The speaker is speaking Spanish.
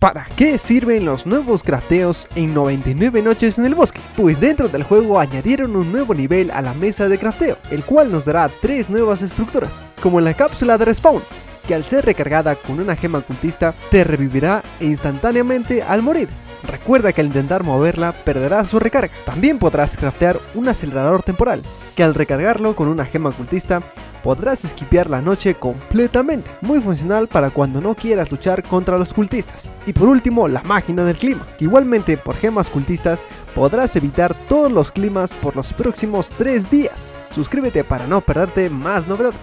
¿Para qué sirven los nuevos crafteos en 99 noches en el bosque? Pues dentro del juego añadieron un nuevo nivel a la mesa de crafteo, el cual nos dará 3 nuevas estructuras, como la cápsula de respawn, que al ser recargada con una gema cultista te revivirá instantáneamente al morir. Recuerda que al intentar moverla perderás su recarga. También podrás craftear un acelerador temporal, que al recargarlo con una gema cultista podrás esquipear la noche completamente, muy funcional para cuando no quieras luchar contra los cultistas. Y por último, la máquina del clima, que igualmente por gemas cultistas podrás evitar todos los climas por los próximos 3 días. Suscríbete para no perderte más novedades.